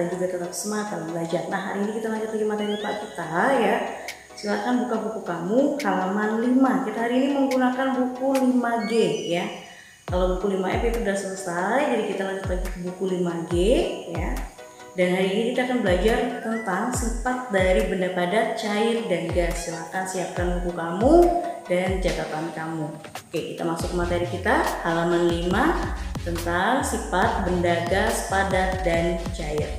dan juga tetap semangat dalam belajar. Nah, hari ini kita lanjut lagi materi Pak kita ya. Silakan buka buku kamu halaman 5. Kita hari ini menggunakan buku 5G ya. Kalau buku 5F itu sudah selesai, jadi kita lanjut lagi ke buku 5G ya. Dan hari ini kita akan belajar tentang sifat dari benda padat, cair, dan gas. Silakan siapkan buku kamu dan catatan kamu. Oke, kita masuk ke materi kita halaman 5 tentang sifat benda gas, padat, dan cair.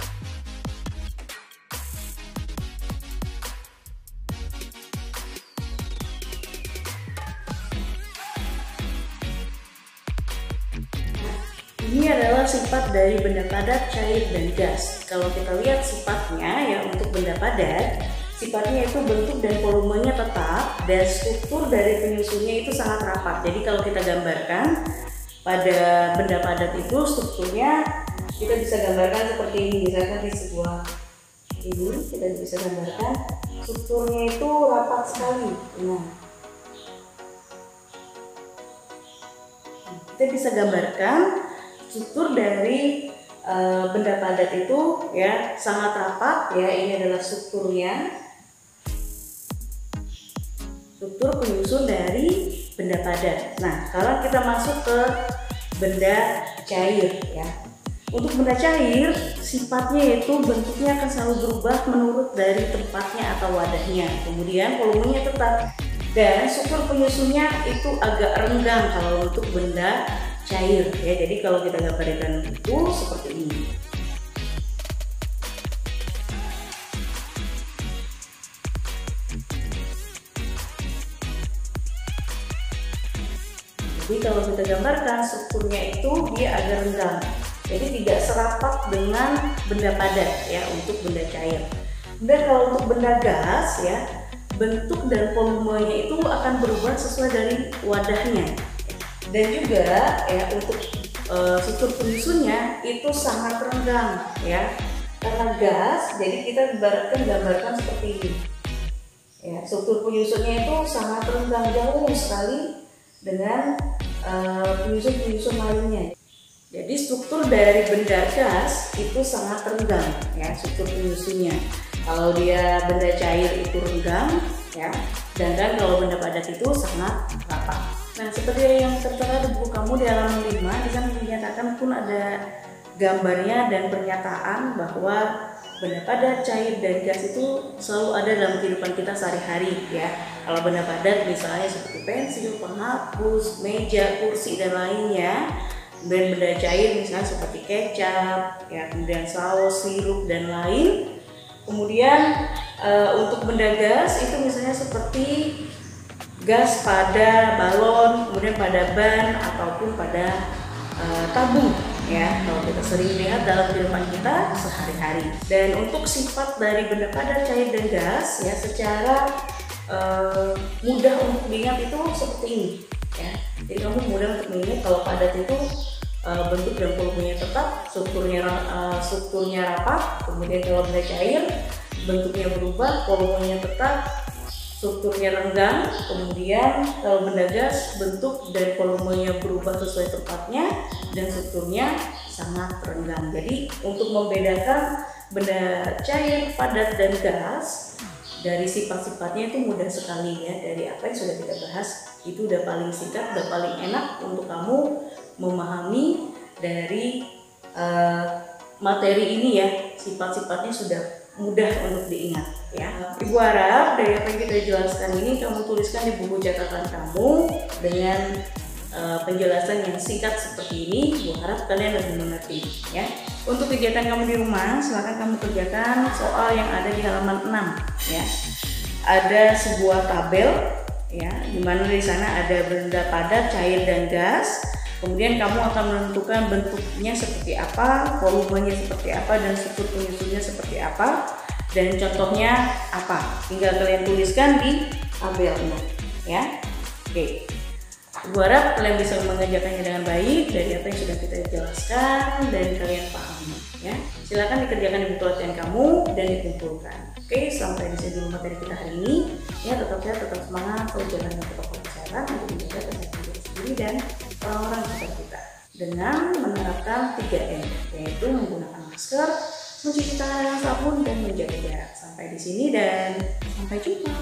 Ini adalah sifat dari benda padat, cair, dan gas. Kalau kita lihat sifatnya ya, untuk benda padat, sifatnya itu bentuk dan volumenya tetap dan struktur dari penyusunnya itu sangat rapat. Jadi kalau kita gambarkan pada benda padat itu strukturnya kita bisa gambarkan seperti ini. Misalkan di sebuah ini kita bisa gambarkan strukturnya itu rapat sekali. Nah, kita bisa gambarkan struktur dari benda padat itu ya sangat rapat ya. Ini adalah strukturnya, struktur penyusun dari benda padat. Nah, sekarang kita masuk ke benda cair ya. Untuk benda cair sifatnya itu bentuknya akan selalu berubah menurut dari tempatnya atau wadahnya. Kemudian volumenya tetap dan struktur penyusunnya itu agak renggang kalau untuk benda cair ya. Jadi kalau kita gambarkan itu seperti ini. Jadi kalau kita gambarkan strukturnya itu dia agak renggang. Jadi tidak serapat dengan benda padat ya untuk benda cair. Dan kalau untuk benda gas ya, bentuk dan volumenya itu akan berubah sesuai dari wadahnya. Dan juga ya untuk struktur penyusunnya itu sangat renggang ya. Karena gas, jadi kita gambarkan seperti ini. Ya, struktur penyusunnya itu sangat renggang, jauh sekali dengan penyusun-penyusun lainnya. Jadi struktur dari benda gas itu sangat renggang ya, struktur penyusunnya. Kalau dia benda cair itu renggang ya, dan kalau benda padat itu sangat rapat. Nah, seperti yang tertera di buku kamu di halaman 5, di sana dinyatakan pun ada gambarnya dan pernyataan bahwa benda padat, cair, dan gas itu selalu ada dalam kehidupan kita sehari-hari ya. Kalau benda padat misalnya seperti pensil, penghapus, meja, kursi, dan lainnya. Dan benda cair misalnya seperti kecap, ya, kemudian saus, sirup, dan lain. Kemudian untuk benda gas itu misalnya seperti gas pada balon, kemudian pada ban ataupun pada tabung ya, kalau kita sering lihat dalam kehidupan kita sehari-hari. Dan untuk sifat dari benda padat, cair, dan gas ya secara mudah untuk diingat itu seperti ini ya. Jadi kamu mudah untuk mengingat kalau padat itu bentuk dan volumenya tetap, strukturnya rapat. Kemudian kalau benda cair bentuknya berubah, volumenya tetap, strukturnya renggang. Kemudian kalau benda gas bentuk dan volumenya berubah sesuai tempatnya dan strukturnya sangat renggang. Jadi untuk membedakan benda cair, padat, dan gas dari sifat-sifatnya itu mudah sekali ya. Dari apa yang sudah kita bahas itu udah paling singkat, udah paling enak untuk kamu memahami dari materi ini ya. Sifat-sifatnya sudah mudah untuk diingat ya. Ibu harap dari apa yang kita jelaskan ini kamu tuliskan di buku catatan kamu dengan penjelasan yang singkat seperti ini. Ibu harap kalian lebih mengerti ya. Untuk kegiatan kamu di rumah, silakan kamu kerjakan soal yang ada di halaman 6 ya. Ada sebuah tabel ya, di mana di sana ada benda padat, cair, dan gas. Kemudian kamu akan menentukan bentuknya seperti apa, volumenya seperti apa, dan struktur penyusunnya seperti apa, dan contohnya apa. Tinggal kalian tuliskan di tabel ini ya. Oke. Ibu harap kalian bisa mengerjakannya dengan baik dari apa yang sudah kita jelaskan dan kalian pahami ya. Silakan dikerjakan di buku latihan kamu dan dikumpulkan. Oke, sampai di sini dulu materi kita hari ini. Ya, tetap sehat, tetap semangat, selalu jalan dengan protokol kesehatan untuk menjaga kesehatan diri sendiri dan orang-orang sekitar kita dengan menerapkan 3M, yaitu menggunakan masker, mencuci tangan dengan sabun dan menjaga jarak. Sampai di sini dan sampai jumpa.